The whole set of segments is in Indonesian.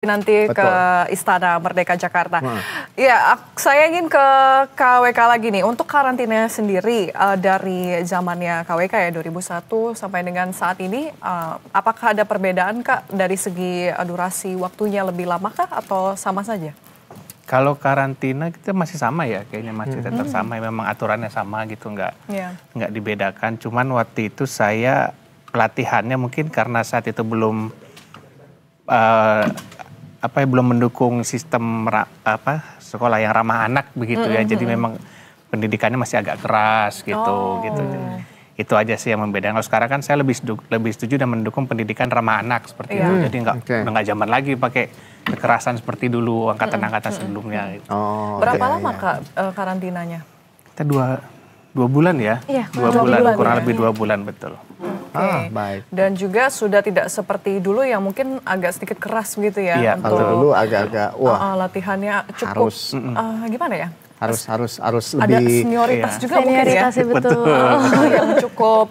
nanti Betul. ke Istana Merdeka Jakarta. Nah. Ya, saya ingin ke KWK lagi nih. Untuk karantina sendiri dari zamannya KWK ya 2001 sampai dengan saat ini, apakah ada perbedaan Kak dari segi durasi waktunya lebih lama kah atau sama saja? Kalau karantina kita masih sama ya, kayaknya masih tetap sama. Memang aturannya sama gitu, nggak dibedakan. Cuman waktu itu saya pelatihannya mungkin karena saat itu belum belum mendukung sistem sekolah yang ramah anak begitu ya. Jadi memang pendidikannya masih agak keras gitu. Itu aja sih yang membedakan. Kalau sekarang kan saya lebih setuju dan mendukung pendidikan ramah anak seperti itu. Jadi nggak zaman lagi pakai kekerasan seperti dulu angkatan-angkatan sebelumnya. Gitu. Berapa lama Kak karantinanya? Kita dua bulan ya. Iya, dua bulan kurang lebih 2 bulan betul. Baik. Dan juga sudah tidak seperti dulu yang mungkin agak sedikit keras begitu ya. Iya, untuk dulu agak-agak latihannya cukup gimana ya? Harus Ada lebih senioritas juga mungkin ya. Betul. Yang cukup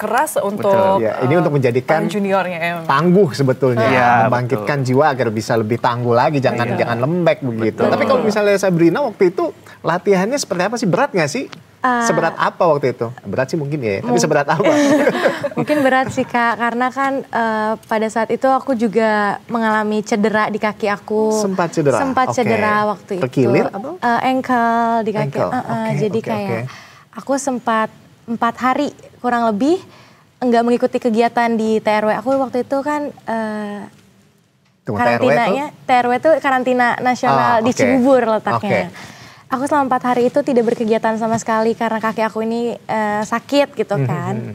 keras untuk ya, ini untuk menjadikan juniornya ya. tangguh sebetulnya, Ya, membangkitkan jiwa agar bisa lebih tangguh lagi, jangan lembek begitu. Tapi kalau misalnya Sabrina waktu itu latihannya seperti apa sih? Berat nggak sih? Seberat apa waktu itu? Berat sih mungkin ya, tapi seberat apa? Mungkin berat sih Kak, karena kan pada saat itu aku juga mengalami cedera di kaki aku. Sempat cedera? Sempat cedera waktu itu. Terkilir atau? Ankle di kaki. Jadi aku sempat 4 hari kurang lebih enggak mengikuti kegiatan di TRW. Aku waktu itu kan karantinanya, TRW itu karantina nasional di Cibubur letaknya. Aku selama 4 hari itu tidak berkegiatan sama sekali karena kaki aku ini sakit gitu kan.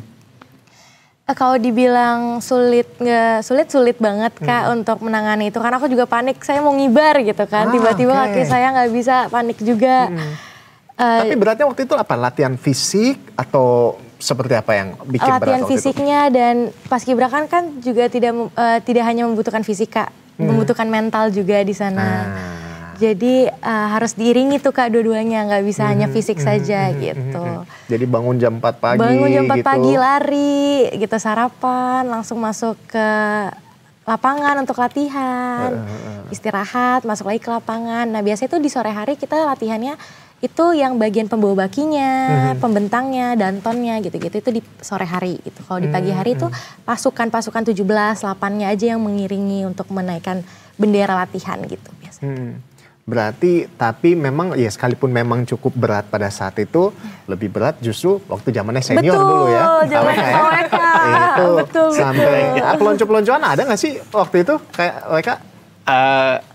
Kalau dibilang sulit banget Kak untuk menangani itu karena aku juga panik, saya mau ngibar gitu kan, tiba-tiba kaki saya nggak bisa, panik juga. Tapi beratnya waktu itu apa? Latihan fisik atau seperti apa yang bikin berat latihan waktu fisiknya itu? Dan paskibraka kan juga tidak hanya membutuhkan fisik Kak, membutuhkan mental juga di sana. Jadi harus diiringi tuh Kak dua-duanya, nggak bisa hanya fisik saja gitu. Jadi bangun jam 4 pagi Bangun jam 4 gitu. pagi, lari gitu, sarapan, langsung masuk ke lapangan untuk latihan. Istirahat, masuk lagi ke lapangan. Nah biasanya tuh di sore hari kita latihannya itu yang bagian pembawa bakinya, pembentangnya, dantonnya gitu-gitu itu di sore hari gitu. Kalau di pagi hari itu pasukan-pasukan 17, 8-nya aja yang mengiringi untuk menaikkan bendera latihan gitu biasanya. Berarti tapi memang ya sekalipun memang cukup berat pada saat itu, lebih berat justru waktu zamannya senior dulu ya. Zamannya KWK. Itu betul. sampai pelonco-peloncoan ada nggak sih waktu itu kayak KWK?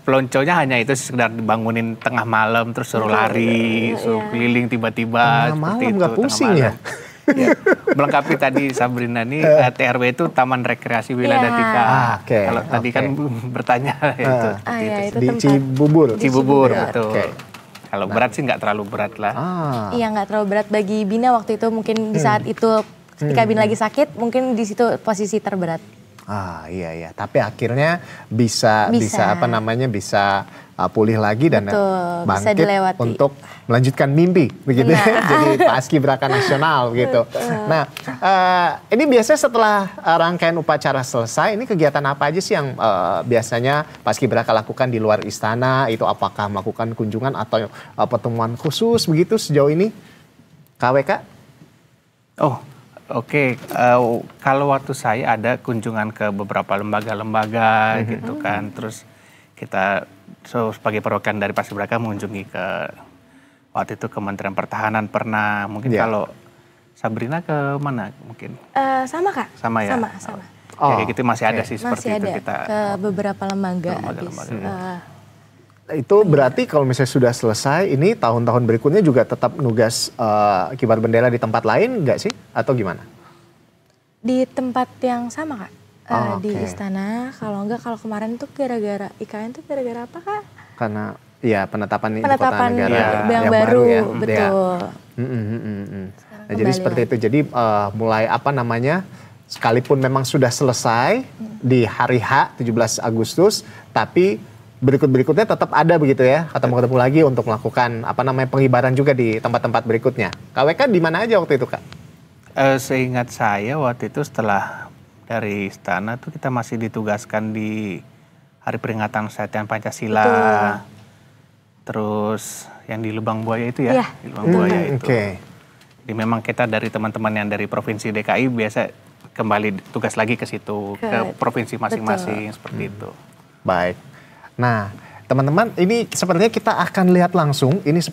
Pelonconya hanya itu sekedar dibangunin tengah malam terus suruh lari, suruh keliling tiba-tiba Tengah seperti malam itu. nggak pusing ya? Ya, melengkapi tadi Sabrina nih TRW itu Taman Rekreasi Wiladatika. Kalau tadi kan bertanya itu. Itu di tempat. Cibubur, betul. Kalau berat sih nggak terlalu berat lah. Iya nggak terlalu berat bagi Bina waktu itu, mungkin di saat itu ketika Bina lagi sakit mungkin di situ posisi terberat. Iya. Tapi akhirnya bisa pulih lagi dan bangkit untuk melanjutkan mimpi begitu ya. Jadi paskibraka nasional begitu. Nah, ini biasanya setelah rangkaian upacara selesai, ini kegiatan apa aja sih yang biasanya paskibraka lakukan di luar istana? Itu apakah melakukan kunjungan atau pertemuan khusus begitu sejauh ini? KWK? Oke. Kalau waktu saya ada kunjungan ke beberapa lembaga-lembaga gitu kan. Terus kita sebagai perwakilan dari paskibraka mengunjungi ke waktu itu Kementerian Pertahanan pernah. Mungkin kalau Sabrina ke mana mungkin? Sama Kak. Sama ya? Sama. Kayak gitu masih ada sih seperti masih itu ada, kita ke beberapa lembaga. Itu berarti kalau misalnya sudah selesai, ini tahun-tahun berikutnya juga tetap nugas kibar bendera di tempat lain nggak sih? Atau gimana? Di tempat yang sama Kak, di istana. Kalau kemarin tuh gara-gara IKN tuh gara-gara apa Kak? Karena ya penetapan negara yang baru ya. Betul. Nah, jadi seperti itu. Jadi mulai sekalipun memang sudah selesai di hari H 17 Agustus, tapi berikutnya tetap ada begitu ya, ketemu lagi untuk melakukan pengibaran juga di tempat-tempat berikutnya. KWK di mana aja waktu itu Kak? Seingat saya waktu itu setelah Dari istana tuh kita masih ditugaskan di Hari Peringatan Kesehatan Pancasila. Betul. Terus yang di Lubang Buaya itu ya, Iya. di Lubang Buaya itu. Oke. Jadi memang kita dari teman-teman yang dari Provinsi DKI biasa kembali tugas lagi ke situ, ke provinsi masing-masing seperti itu. Baik. Nah, teman-teman, ini sepertinya kita akan lihat langsung ini